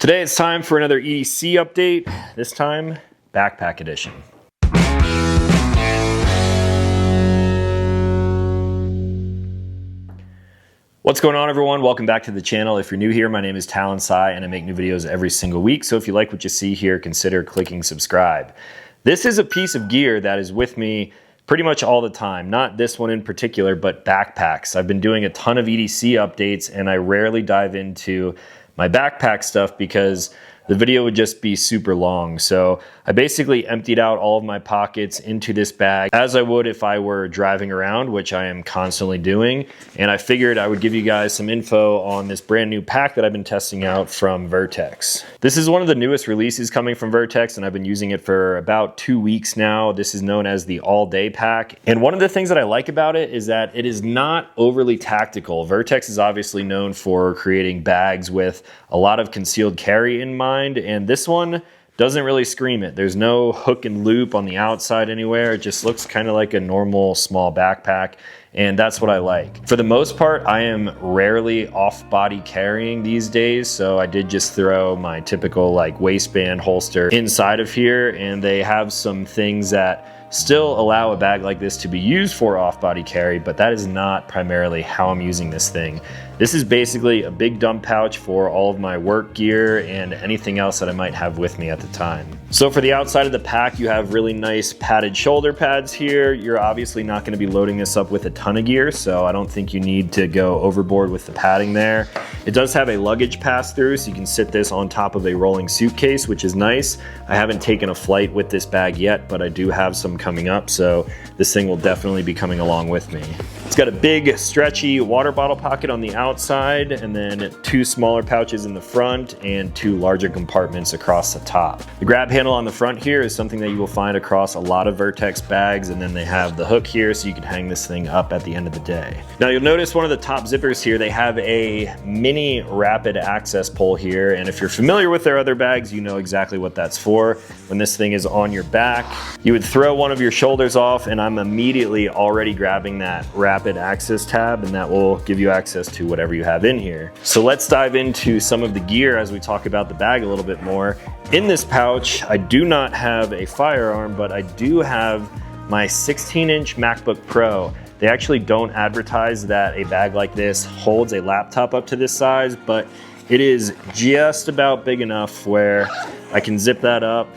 Today it's time for another EDC update, this time backpack edition. What's going on, everyone? Welcome back to the channel. If you're new here, my name is Talon and I make new videos every single week. So if you like what you see here, consider clicking subscribe. This is a piece of gear that is with me pretty much all the time. Not this one in particular, but backpacks. I've been doing a ton of EDC updates and I rarely dive into my backpack stuff because the video would just be super long. So I basically emptied out all of my pockets into this bag as I would if I were driving around, which I am constantly doing. And I figured I would give you guys some info on this brand new pack that I've been testing out from Vertx. This is one of the newest releases coming from Vertx and I've been using it for about 2 weeks now. This is known as the all day pack. And one of the things that I like about it is that it is not overly tactical. Vertx is obviously known for creating bags with a lot of concealed carry in mind, and this one doesn't really scream it. There's no hook and loop on the outside anywhere. It just looks kind of like a normal small backpack, and that's what I like. For the most part, I am rarely off-body carrying these days, so I did just throw my typical like waistband holster inside of here, and they have some things that still allow a bag like this to be used for off-body carry, but that is not primarily how I'm using this thing. This is basically a big dump pouch for all of my work gear and anything else that I might have with me at the time. So for the outside of the pack, you have really nice padded shoulder pads here. You're obviously not going to be loading this up with a ton of gear, so I don't think you need to go overboard with the padding there. It does have a luggage pass-through, so you can sit this on top of a rolling suitcase, which is nice. I haven't taken a flight with this bag yet, but I do have some coming up, so this thing will definitely be coming along with me. It's got a big stretchy water bottle pocket on the outside, and then 2 smaller pouches in the front and 2 larger compartments across the top. The grab handle on the front here is something that you will find across a lot of Vertx bags, and then they have the hook here so you can hang this thing up at the end of the day. Now you'll notice one of the top zippers here, they have a mini rapid access pole here, and if you're familiar with their other bags, you know exactly what that's for. When this thing is on your back, you would throw one of your shoulders off, and I'm immediately already grabbing that rapid access tab, and that will give you access to whatever you have in here. So let's dive into some of the gear as we talk about the bag a little bit more. In this pouch, I do not have a firearm, but I do have my 16-inch MacBook Pro. They actually don't advertise that a bag like this holds a laptop up to this size, but it is just about big enough where I can zip that up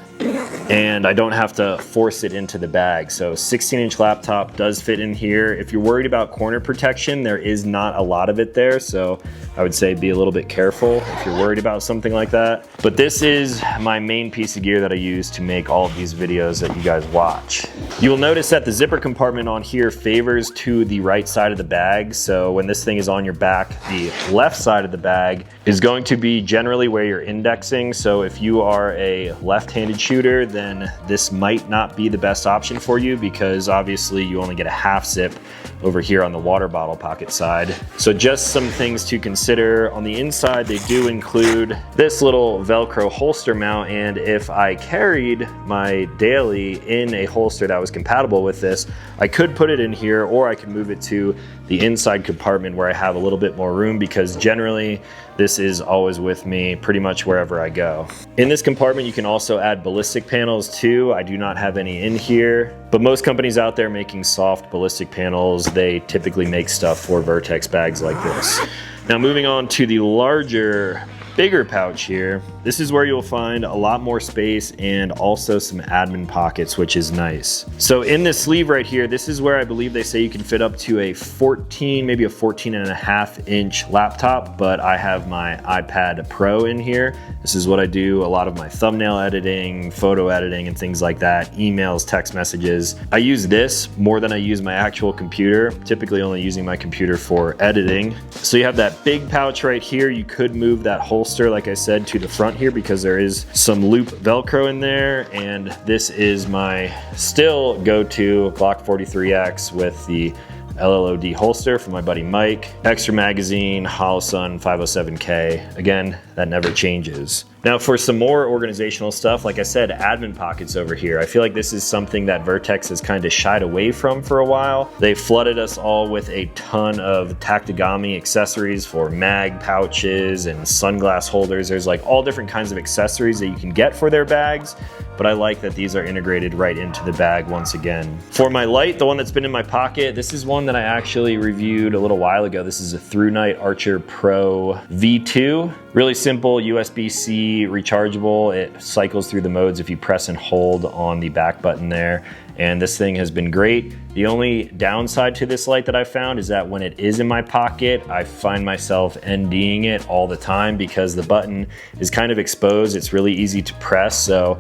and I don't have to force it into the bag. So 16-inch laptop does fit in here. If you're worried about corner protection, there is not a lot of it there, so I would say be a little bit careful if you're worried about something like that. But this is my main piece of gear that I use to make all of these videos that you guys watch. You will notice that the zipper compartment on here favors to the right side of the bag, so when this thing is on your back, the left side of the bag is going to be generally where you're indexing. So if you are a left-handed shooter, then this might not be the best option for you because obviously you only get a half zip over here on the water bottle pocket side. So just some things to consider. On the inside, they do include this little Velcro holster mount, and if I carried my daily in a holster that was compatible with this, I could put it in here, or I could move it to the inside compartment where I have a little bit more room, because generally this is always with me pretty much wherever I go. In this compartment, you can also add ballistic panels too. I do not have any in here, but most companies out there making soft ballistic panels, they typically make stuff for Vertx bags like this. Now moving on to the larger, bigger pouch here, this is where you'll find a lot more space and also some admin pockets, which is nice. So in this sleeve right here, this is where I believe they say you can fit up to a 14, maybe a 14.5-inch laptop, but I have my iPad Pro in here. This is what I do a lot of my thumbnail editing, photo editing, and things like that, emails, text messages. I use this more than I use my actual computer, typically only using my computer for editing. So you have that big pouch right here. You could move that holster, like I said, to the front here because there is some loop Velcro in there, and this is my still go-to Glock 43X with the LLOD holster from my buddy Mike. Extra magazine, Holosun 507K. Again, that never changes. Now for some more organizational stuff, like I said, admin pockets over here. I feel like this is something that Vertx has kind of shied away from for a while. They flooded us all with a ton of tactigami accessories for mag pouches and sunglass holders. There's like all different kinds of accessories that you can get for their bags, but I like that these are integrated right into the bag once again. For my light, the one that's been in my pocket, this is one that I actually reviewed a little while ago. This is a ThruNite Archer Pro V2. Really simple, USB-C, rechargeable. It cycles through the modes if you press and hold on the back button there. And this thing has been great. The only downside to this light that I found is that when it is in my pocket, I find myself NDing it all the time because the button is kind of exposed. It's really easy to press. So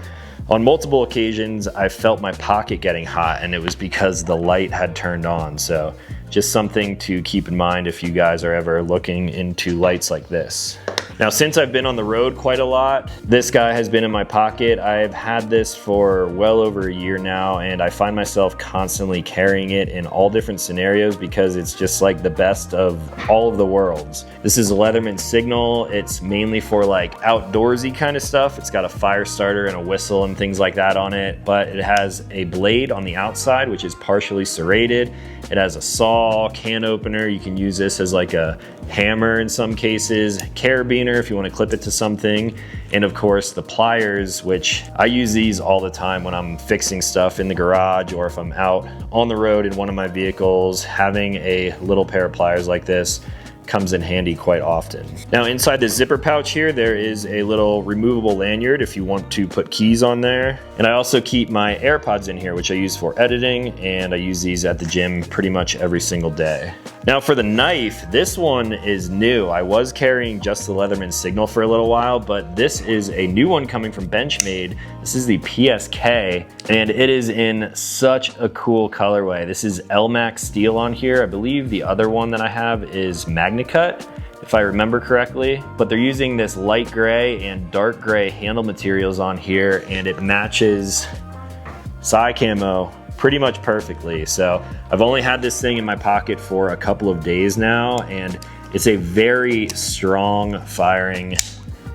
on multiple occasions, I felt my pocket getting hot, and it was because the light had turned on. So just something to keep in mind if you guys are ever looking into lights like this. Now, since I've been on the road quite a lot, this guy has been in my pocket. I've had this for well over a year now, and I find myself constantly carrying it in all different scenarios because it's just like the best of all of the worlds. This is a Leatherman Signal. It's mainly for like outdoorsy kind of stuff. It's got a fire starter and a whistle and things like that on it, but it has a blade on the outside, which is partially serrated. It has a saw, can opener. You can use this as like a hammer in some cases, carabiner if you want to clip it to something, and of course the pliers, which I use these all the time when I'm fixing stuff in the garage or if I'm out on the road in one of my vehicles. Having a little pair of pliers like this comes in handy quite often. Now inside this zipper pouch here, there is a little removable lanyard if you want to put keys on there. And I also keep my AirPods in here, which I use for editing, and I use these at the gym pretty much every single day. Now for the knife, this one is new. I was carrying just the Leatherman Signal for a little while, but this is a new one coming from Benchmade. This is the PSK, and it is in such a cool colorway. This is LMAX steel on here. I believe the other one that I have is MagnaCut, if I remember correctly, but they're using this light gray and dark gray handle materials on here, and it matches Psy camo pretty much perfectly. So I've only had this thing in my pocket for a couple of days now, and it's a very strong firing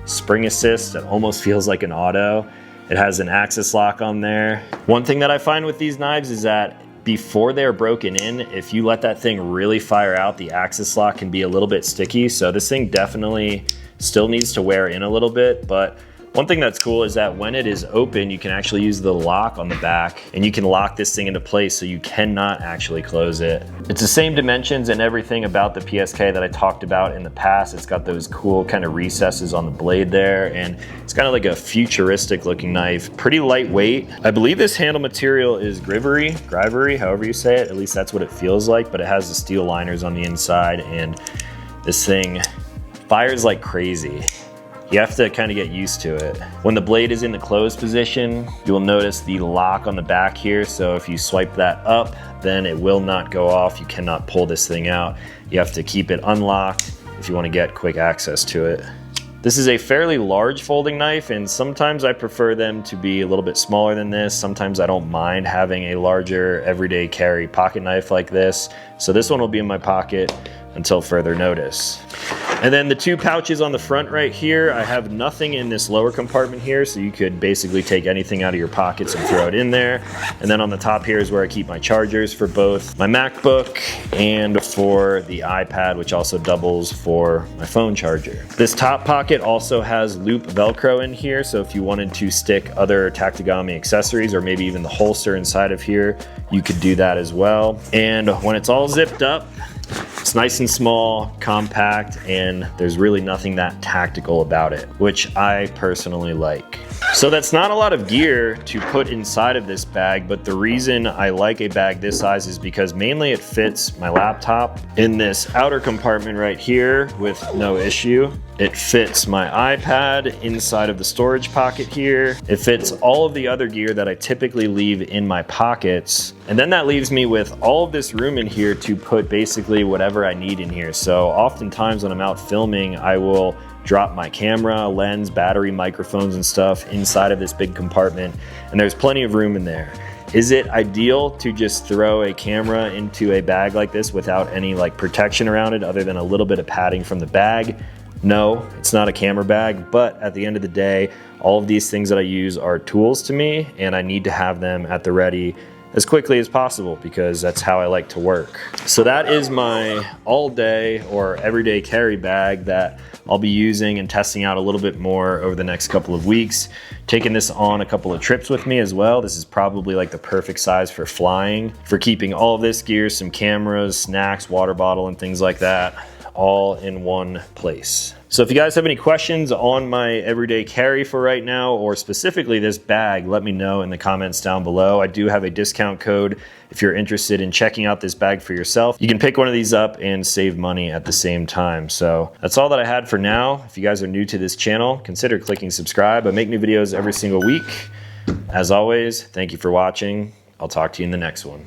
spring assist that almost feels like an auto. It has an axis lock on there. One thing that I find with these knives is that before they're broken in, if you let that thing really fire out, the axis lock can be a little bit sticky. So this thing definitely still needs to wear in a little bit, but one thing that's cool is that when it is open, you can actually use the lock on the back, and you can lock this thing into place so you cannot actually close it. It's the same dimensions and everything about the PSK that I talked about in the past. It's got those cool kind of recesses on the blade there, and it's kind of like a futuristic looking knife. Pretty lightweight. I believe this handle material is Grivery, however you say it. At least that's what it feels like, but it has the steel liners on the inside, and this thing fires like crazy. You have to kind of get used to it. When the blade is in the closed position, you'll notice the lock on the back here. So if you swipe that up, then it will not go off. You cannot pull this thing out. You have to keep it unlocked if you want to get quick access to it. This is a fairly large folding knife, and sometimes I prefer them to be a little bit smaller than this. Sometimes I don't mind having a larger everyday carry pocket knife like this. So this one will be in my pocket until further notice. And then the two pouches on the front right here, I have nothing in this lower compartment here, so you could basically take anything out of your pockets and throw it in there. And then on the top here is where I keep my chargers for both my MacBook and for the iPad, which also doubles for my phone charger. This top pocket also has loop Velcro in here, so if you wanted to stick other tactigami accessories or maybe even the holster inside of here, you could do that as well. And when it's all zipped up, it's nice and small, compact, and there's really nothing that tactical about it, which I personally like. So that's not a lot of gear to put inside of this bag, but the reason I like a bag this size is because mainly it fits my laptop in this outer compartment right here with no issue. It fits my iPad inside of the storage pocket here. It fits all of the other gear that I typically leave in my pockets. And then that leaves me with all of this room in here to put basically whatever I need in here. So oftentimes when I'm out filming, I will drop my camera, lens, battery, microphones and stuff inside of this big compartment, and there's plenty of room in there. Is it ideal to just throw a camera into a bag like this without any like protection around it other than a little bit of padding from the bag? No, it's not a camera bag, but at the end of the day, all of these things that I use are tools to me, and I need to have them at the ready as quickly as possible because that's how I like to work. So that is my all day or everyday carry bag that I'll be using and testing out a little bit more over the next couple of weeks. Taking this on a couple of trips with me as well. This is probably like the perfect size for flying, for keeping all of this gear, some cameras, snacks, water bottle, and things like that, all in one place. So if you guys have any questions on my everyday carry for right now, or specifically this bag, let me know in the comments down below. I do have a discount code if you're interested in checking out this bag for yourself. You can pick one of these up and save money at the same time. So that's all that I had for now. If you guys are new to this channel, consider clicking subscribe. I make new videos every single week. As always, thank you for watching. I'll talk to you in the next one.